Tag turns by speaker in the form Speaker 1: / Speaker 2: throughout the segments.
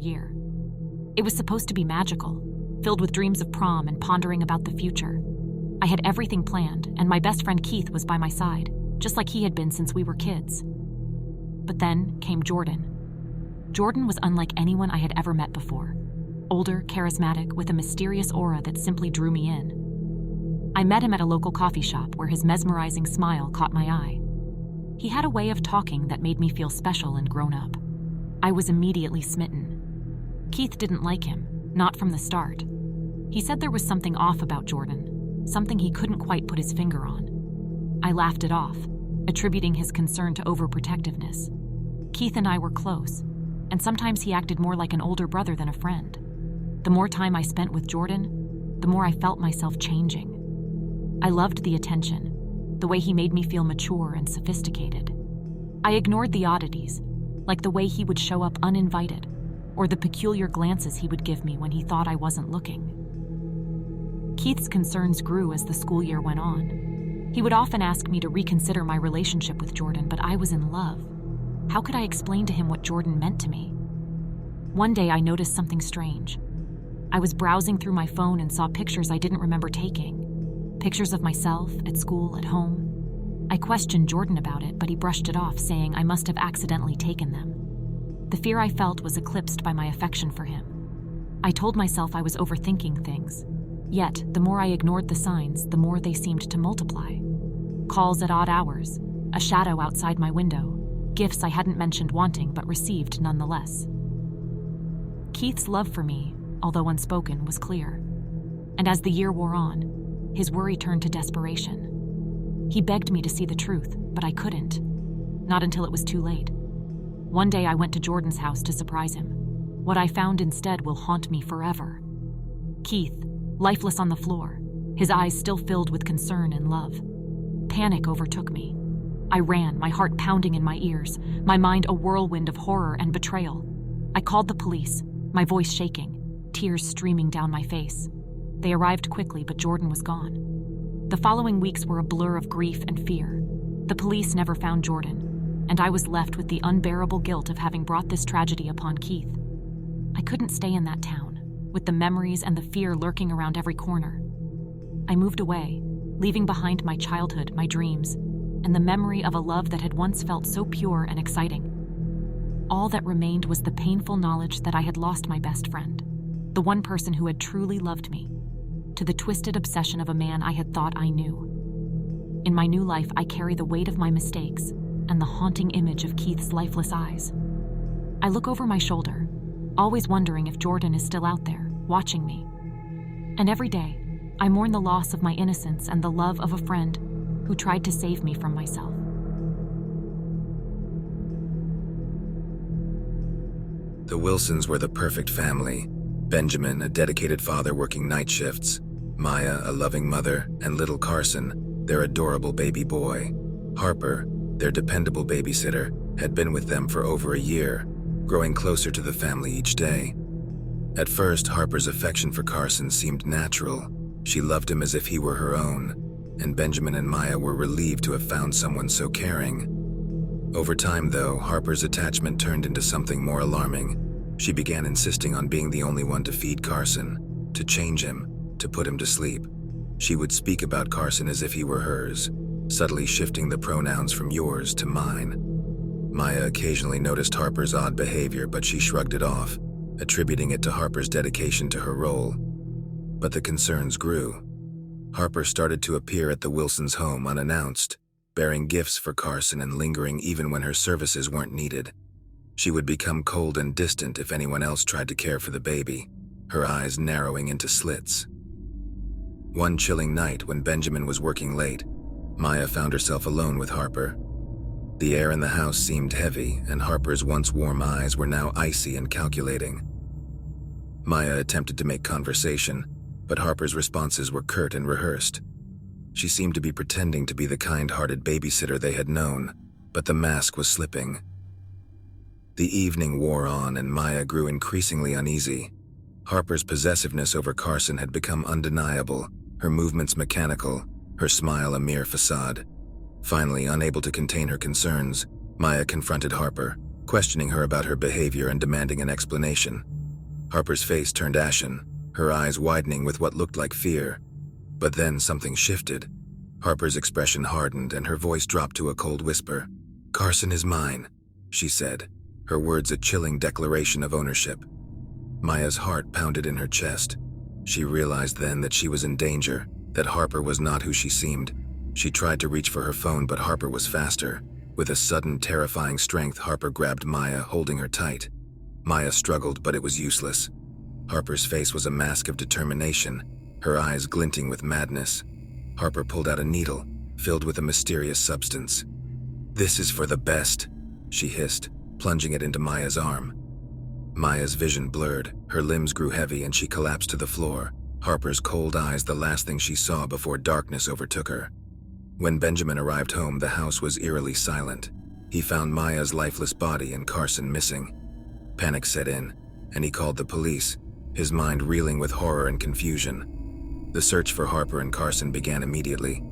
Speaker 1: year. It was supposed to be magical, filled with dreams of prom and pondering about the future. I had everything planned, and my best friend Keith was by my side, just like he had been since we were kids. But then came Jordan. Jordan was unlike anyone I had ever met before. Older, charismatic, with a mysterious aura that simply drew me in. I met him at a local coffee shop where his mesmerizing smile caught my eye. He had a way of talking that made me feel special and grown up. I was immediately smitten. Keith didn't like him, not from the start. He said there was something off about Jordan, something he couldn't quite put his finger on. I laughed it off, attributing his concern to overprotectiveness. Keith and I were close, and sometimes he acted more like an older brother than a friend. The more time I spent with Jordan, the more I felt myself changing. I loved the attention, the way he made me feel mature and sophisticated. I ignored the oddities, like the way he would show up uninvited, or the peculiar glances he would give me when he thought I wasn't looking. Keith's concerns grew as the school year went on. He would often ask me to reconsider my relationship with Jordan, but I was in love. How could I explain to him what Jordan meant to me? One day I noticed something strange. I was browsing through my phone and saw pictures I didn't remember taking. Pictures of myself, at school, at home. I questioned Jordan about it, but he brushed it off, saying I must have accidentally taken them. The fear I felt was eclipsed by my affection for him. I told myself I was overthinking things. Yet, the more I ignored the signs, the more they seemed to multiply. Calls at odd hours, a shadow outside my window, gifts I hadn't mentioned wanting but received nonetheless. Keith's love for me, although unspoken, was clear. And as the year wore on, his worry turned to desperation. He begged me to see the truth, but I couldn't. Not until it was too late. One day I went to Jordan's house to surprise him. What I found instead will haunt me forever. Keith, lifeless on the floor, his eyes still filled with concern and love. Panic overtook me. I ran, my heart pounding in my ears, my mind a whirlwind of horror and betrayal. I called the police, my voice shaking, tears streaming down my face. They arrived quickly, but Jordan was gone. The following weeks were a blur of grief and fear. The police never found Jordan, and I was left with the unbearable guilt of having brought this tragedy upon Keith. I couldn't stay in that town, with the memories and the fear lurking around every corner. I moved away, leaving behind my childhood, my dreams, and the memory of a love that had once felt so pure and exciting. All that remained was the painful knowledge that I had lost my best friend, the one person who had truly loved me, to the twisted obsession of a man I had thought I knew. In my new life, I carry the weight of my mistakes and the haunting image of Keith's lifeless eyes. I look over my shoulder, always wondering if Jordan is still out there, watching me. And every day, I mourn the loss of my innocence and the love of a friend who tried to save me from myself.
Speaker 2: The Wilsons were the perfect family. Benjamin, a dedicated father working night shifts, Maya, a loving mother, and little Carson, their adorable baby boy. Harper, their dependable babysitter, had been with them for over a year, growing closer to the family each day. At first, Harper's affection for Carson seemed natural. She loved him as if he were her own, and Benjamin and Maya were relieved to have found someone so caring. Over time, though, Harper's attachment turned into something more alarming. She began insisting on being the only one to feed Carson, to change him, to put him to sleep. She would speak about Carson as if he were hers, subtly shifting the pronouns from yours to mine. Maya occasionally noticed Harper's odd behavior, but she shrugged it off, attributing it to Harper's dedication to her role. But the concerns grew. Harper started to appear at the Wilsons' home unannounced, bearing gifts for Carson and lingering even when her services weren't needed. She would become cold and distant if anyone else tried to care for the baby, her eyes narrowing into slits. One chilling night when Benjamin was working late, Maya found herself alone with Harper. The air in the house seemed heavy, and Harper's once warm eyes were now icy and calculating. Maya attempted to make conversation, but Harper's responses were curt and rehearsed. She seemed to be pretending to be the kind-hearted babysitter they had known, but the mask was slipping. The evening wore on, and Maya grew increasingly uneasy. Harper's possessiveness over Carson had become undeniable, her movements mechanical, her smile a mere facade. Finally, unable to contain her concerns, Maya confronted Harper, questioning her about her behavior and demanding an explanation. Harper's face turned ashen, her eyes widening with what looked like fear. But then something shifted. Harper's expression hardened and her voice dropped to a cold whisper. "Carson is mine," she said, her words a chilling declaration of ownership. Maya's heart pounded in her chest. She realized then that she was in danger, that Harper was not who she seemed. She tried to reach for her phone, but Harper was faster. With a sudden, terrifying strength, Harper grabbed Maya, holding her tight. Maya struggled, but it was useless. Harper's face was a mask of determination, her eyes glinting with madness. Harper pulled out a needle, filled with a mysterious substance. "This is for the best," she hissed, plunging it into Maya's arm. Maya's vision blurred, her limbs grew heavy, and she collapsed to the floor, Harper's cold eyes the last thing she saw before darkness overtook her. When Benjamin arrived home, the house was eerily silent. He found Maya's lifeless body and Carson missing. Panic set in, and he called the police, his mind reeling with horror and confusion. The search for Harper and Carson began immediately,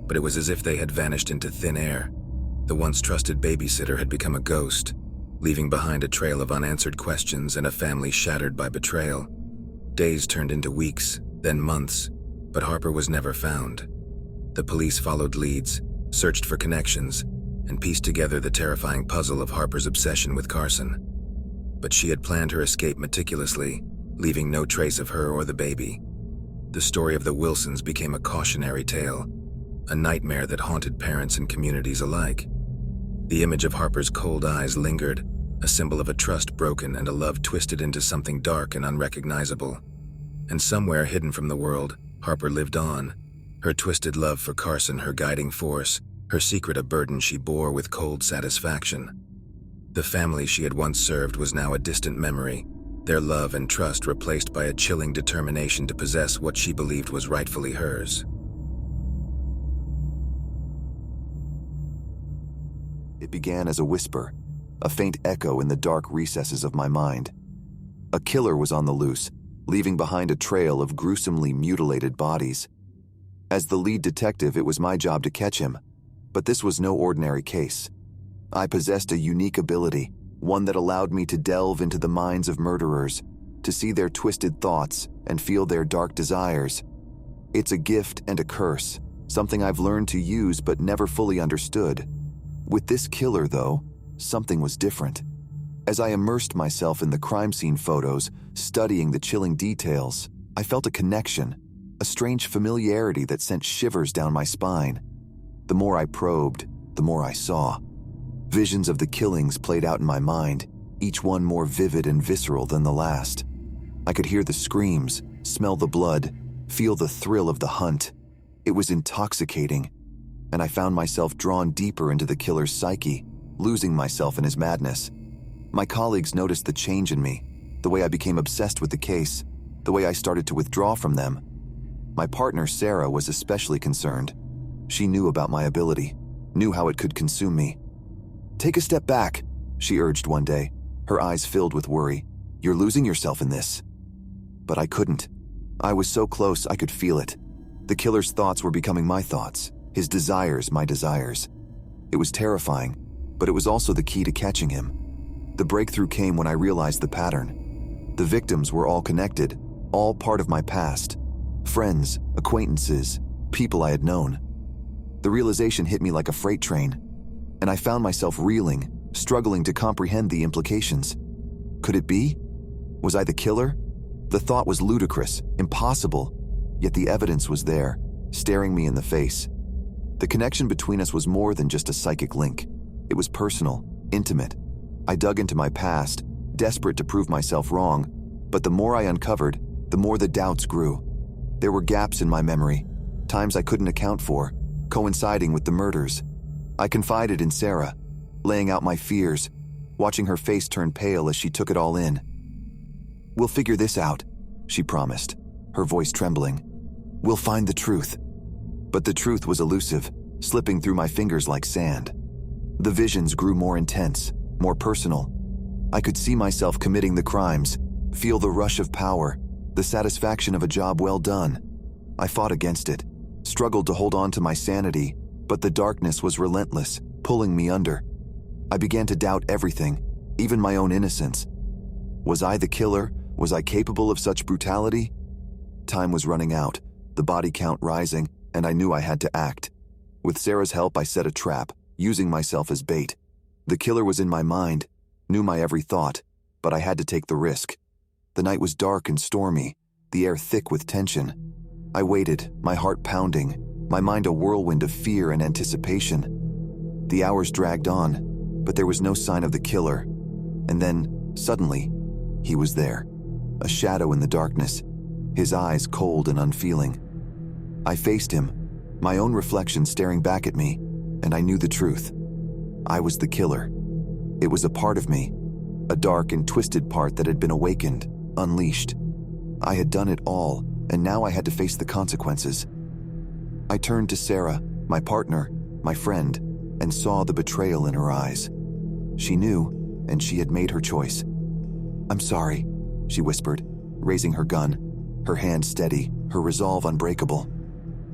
Speaker 2: but it was as if they had vanished into thin air. The once trusted babysitter had become a ghost, leaving behind a trail of unanswered questions and a family shattered by betrayal. Days turned into weeks, then months, but Harper was never found. The police followed leads, searched for connections, and pieced together the terrifying puzzle of Harper's obsession with Carson. But she had planned her escape meticulously, leaving no trace of her or the baby. The story of the Wilsons became a cautionary tale, a nightmare that haunted parents and communities alike. The image of Harper's cold eyes lingered, a symbol of a trust broken and a love twisted into something dark and unrecognizable. And somewhere hidden from the world, Harper lived on, her twisted love for Carson her guiding force, her secret a burden she bore with cold satisfaction. The family she had once served was now a distant memory, their love and trust replaced by a chilling determination to possess what she believed was rightfully hers.
Speaker 3: It began as a whisper, a faint echo in the dark recesses of my mind. A killer was on the loose, leaving behind a trail of gruesomely mutilated bodies. As the lead detective, it was my job to catch him, but this was no ordinary case. I possessed a unique ability, one that allowed me to delve into the minds of murderers, to see their twisted thoughts and feel their dark desires. It's a gift and a curse, something I've learned to use but never fully understood. With this killer, though, something was different. As I immersed myself in the crime scene photos, studying the chilling details, I felt a connection, a strange familiarity that sent shivers down my spine. The more I probed, the more I saw. Visions of the killings played out in my mind, each one more vivid and visceral than the last. I could hear the screams, smell the blood, feel the thrill of the hunt. It was intoxicating, and I found myself drawn deeper into the killer's psyche, losing myself in his madness. My colleagues noticed the change in me, the way I became obsessed with the case, the way I started to withdraw from them. My partner, Sarah, was especially concerned. She knew about my ability, knew how it could consume me. "Take a step back," she urged one day, her eyes filled with worry. "You're losing yourself in this." But I couldn't. I was so close I could feel it. The killer's thoughts were becoming my thoughts, his desires my desires. It was terrifying, but it was also the key to catching him. The breakthrough came when I realized the pattern. The victims were all connected, all part of my past. Friends, acquaintances, people I had known. The realization hit me like a freight train, and I found myself reeling, struggling to comprehend the implications. Could it be? Was I the killer? The thought was ludicrous, impossible, yet the evidence was there, staring me in the face. The connection between us was more than just a psychic link. It was personal, intimate. I dug into my past, desperate to prove myself wrong, but the more I uncovered, the more the doubts grew. There were gaps in my memory, times I couldn't account for, coinciding with the murders. I confided in Sarah, laying out my fears, watching her face turn pale as she took it all in. "We'll figure this out," she promised, her voice trembling. "We'll find the truth." But the truth was elusive, slipping through my fingers like sand. The visions grew more intense, more personal. I could see myself committing the crimes, feel the rush of power, the satisfaction of a job well done. I fought against it, struggled to hold on to my sanity, but the darkness was relentless, pulling me under. I began to doubt everything, even my own innocence. Was I the killer? Was I capable of such brutality? Time was running out, the body count rising, and I knew I had to act. With Sarah's help, I set a trap, using myself as bait. The killer was in my mind, knew my every thought, but I had to take the risk. The night was dark and stormy, the air thick with tension. I waited, my heart pounding, my mind a whirlwind of fear and anticipation. The hours dragged on, but there was no sign of the killer. And then, suddenly, he was there, a shadow in the darkness, his eyes cold and unfeeling. I faced him, my own reflection staring back at me, and I knew the truth. I was the killer. It was a part of me, a dark and twisted part that had been awakened, unleashed. I had done it all, and now I had to face the consequences. I turned to Sarah, my partner, my friend, and saw the betrayal in her eyes. She knew, and she had made her choice. "I'm sorry," she whispered, raising her gun, her hand steady, her resolve unbreakable.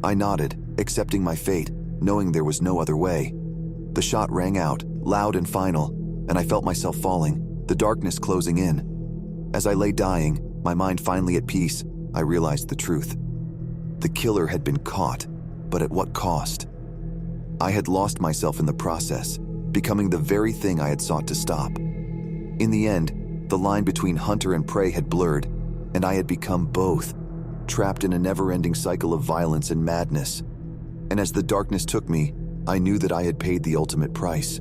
Speaker 3: I nodded, accepting my fate, knowing there was no other way. The shot rang out, loud and final, and I felt myself falling, the darkness closing in. As I lay dying, my mind finally at peace, I realized the truth. The killer had been caught, but at what cost? I had lost myself in the process, becoming the very thing I had sought to stop. In the end, the line between hunter and prey had blurred, and I had become both, trapped in a never-ending cycle of violence and madness. And as the darkness took me, I knew that I had paid the ultimate price.